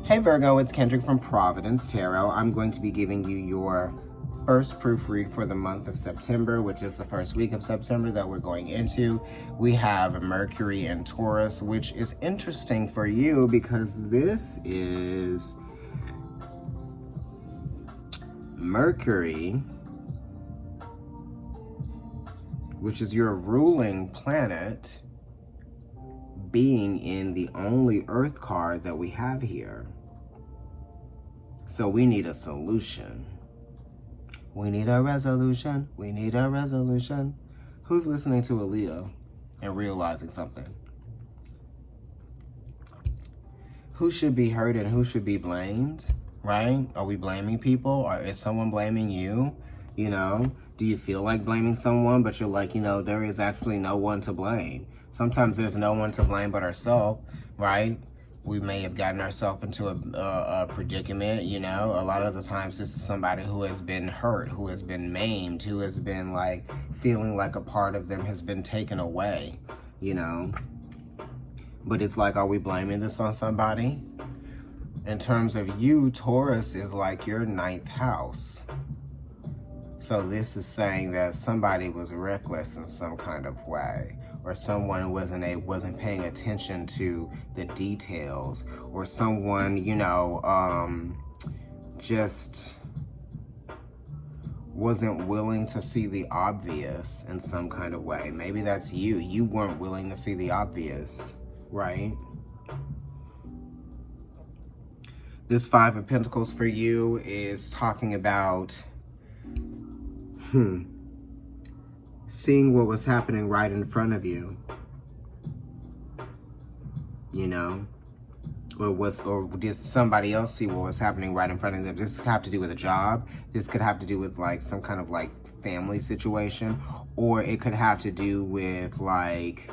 Hey Virgo, it's Kendrick from Providence Tarot. I'm going to be giving you your first proofread for the month of September, which is the first week of September that we're going into. We have Mercury and Taurus, which is interesting for you because this is Mercury, which is your ruling planet, being in the only Earth card that we have here. So we need a solution. We need a resolution. We need a resolution. Who's listening to a Leo and realizing something? Who should be hurt and who should be blamed, right? Are we blaming people, or is someone blaming you? You know, do you feel like blaming someone, but you're like, there is actually no one to blame. Sometimes there's no one to blame but ourselves, right? We may have gotten ourselves into a predicament, A lot of the times this is somebody who has been hurt, who has been maimed, who has been like feeling like a part of them has been taken away, But it's like, are we blaming this on somebody? In terms of you, Taurus is like your 9th house. So this is saying that somebody was reckless in some kind of way, or someone wasn't paying attention to the details, or someone, just wasn't willing to see the obvious in some kind of way. Maybe that's you. You weren't willing to see the obvious, right? This 5 of Pentacles for you is talking about seeing what was happening right in front of you, or did somebody else see what was happening right in front of them? This could have to do with a job. This could have to do with like some kind of like family situation, or it could have to do with like,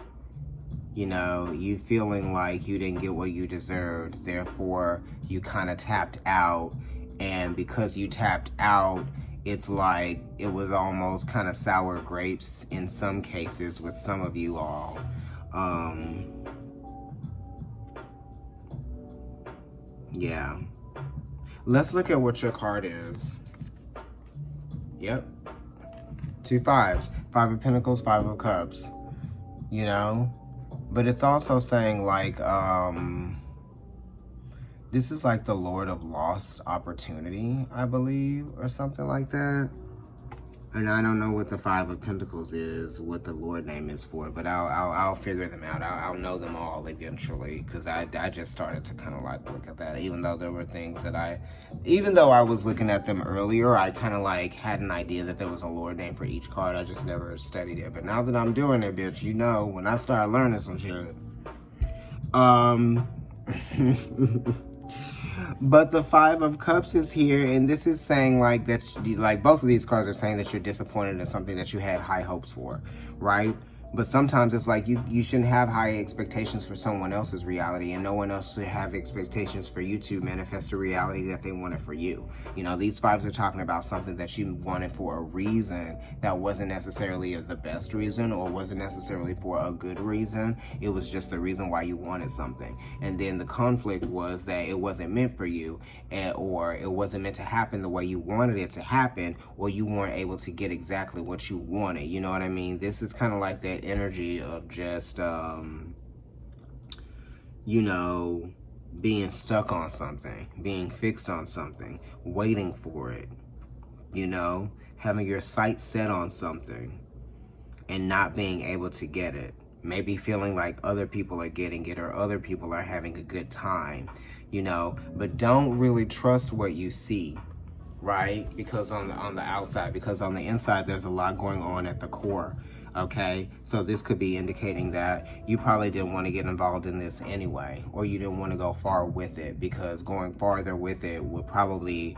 you feeling like you didn't get what you deserved, therefore you kind of tapped out, and because you tapped out, it's like it was almost kind of sour grapes in some cases with some of you all. Yeah. Let's look at what your card is. Yep. 2 5s. 5 of Pentacles, 5 of Cups. But it's also saying like, this is like the Lord of Lost Opportunity, I believe, or something like that. And I don't know what the 5 of Pentacles is, what the Lord name is for, but I'll figure them out. I'll know them all eventually, because I just started to kind of like look at that, even though there were things that even though I was looking at them earlier, I kind of like had an idea that there was a Lord name for each card. I just never studied it. But now that I'm doing it, bitch, when I start learning some shit. But the 5 of Cups is here, and this is saying like that, like both of these cards are saying that you're disappointed in something that you had high hopes for, right? But sometimes it's like you shouldn't have high expectations for someone else's reality, and no one else should have expectations for you to manifest a reality that they wanted for you. These 5s are talking about something that you wanted for a reason that wasn't necessarily the best reason, or wasn't necessarily for a good reason. It was just the reason why you wanted something. And then the conflict was that it wasn't meant for you, or it wasn't meant to happen the way you wanted it to happen, or you weren't able to get exactly what you wanted. You know what I mean? This is kind of like that energy of just, being stuck on something, being fixed on something, waiting for it, having your sights set on something and not being able to get it. Maybe feeling like other people are getting it, or other people are having a good time, but don't really trust what you see, right? Because on the outside, because on the inside, there's a lot going on at the core. Okay, so this could be indicating that you probably didn't want to get involved in this anyway, or you didn't want to go far with it, because going farther with it would probably,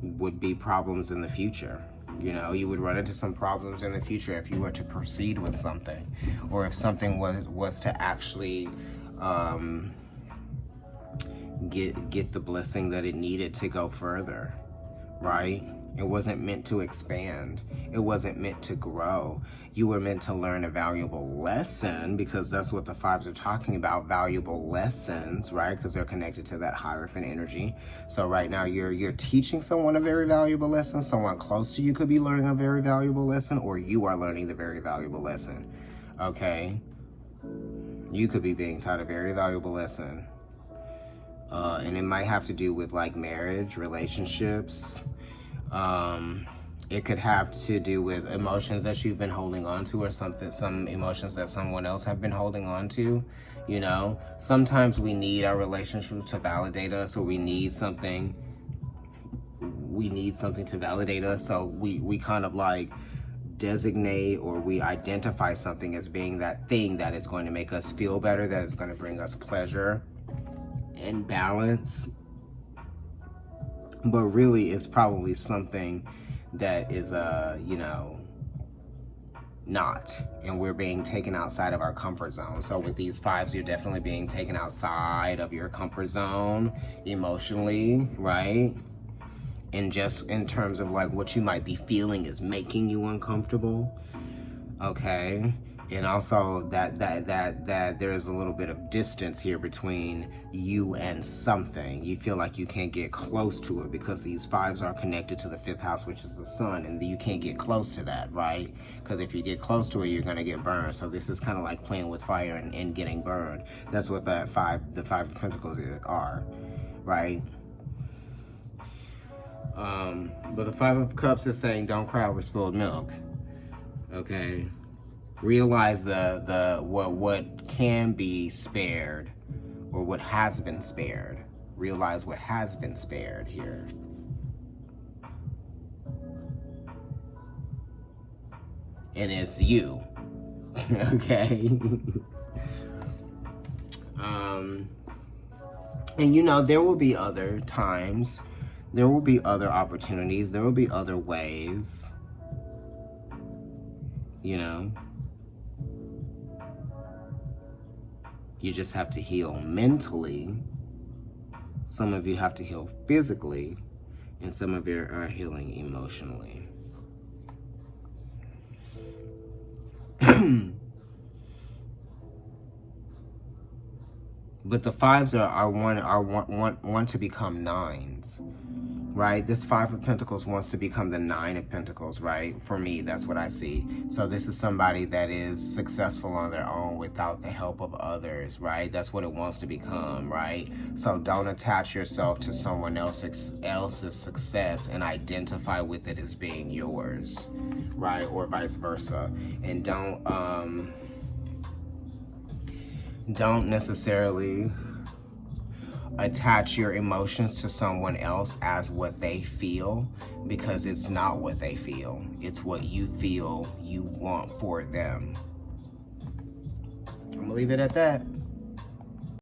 would be problems in the future. You would run into some problems in the future if you were to proceed with something, or if something was to actually get the blessing that it needed to go further, right? It wasn't meant to expand. It wasn't meant to grow. You were meant to learn a valuable lesson, because that's what the fives are talking about, valuable lessons, right? Because they're connected to that Hierophant energy. So right now you're teaching someone a very valuable lesson. Someone close to you could be learning a very valuable lesson, or you are learning the very valuable lesson, okay? You could be being taught a very valuable lesson. And it might have to do with like marriage, relationships. It could have to do with emotions that you've been holding on to, or some emotions that someone else have been holding on to. You know, sometimes we need our relationship to validate us, or we need something to validate us. So we kind of like designate, or we identify something as being that thing that is going to make us feel better, that is going to bring us pleasure and balance. But really, it's probably something that is, you know, not. And we're being taken outside of our comfort zone. So with these fives, you're definitely being taken outside of your comfort zone emotionally, right? And just in terms of like what you might be feeling is making you uncomfortable, okay? And also that there's a little bit of distance here between you and something. You feel like you can't get close to it, because these fives are connected to the 5th house, which is the sun, and you can't get close to that, right? Because if you get close to it, you're gonna get burned. So this is kind of like playing with fire and getting burned. That's what the five of Pentacles are, right? But the 5 of Cups is saying, don't cry over spilled milk, okay? Realize what can be spared, or what has been spared. Realize what has been spared here. And it's you, okay? And you know, there will be other times, there will be other opportunities, there will be other ways, you know? You just have to heal mentally. Some of you have to heal physically, and some of you are healing emotionally. But the fives want to become nines, right? This 5 of Pentacles wants to become the 9 of Pentacles, right? For me, that's what I see. So this is somebody that is successful on their own without the help of others, right? That's what it wants to become, right? So don't attach yourself to someone else's success and identify with it as being yours, right? Or vice versa. And don't necessarily attach your emotions to someone else as what they feel, because it's not what they feel. It's what you feel you want for them. I'm gonna leave it at that.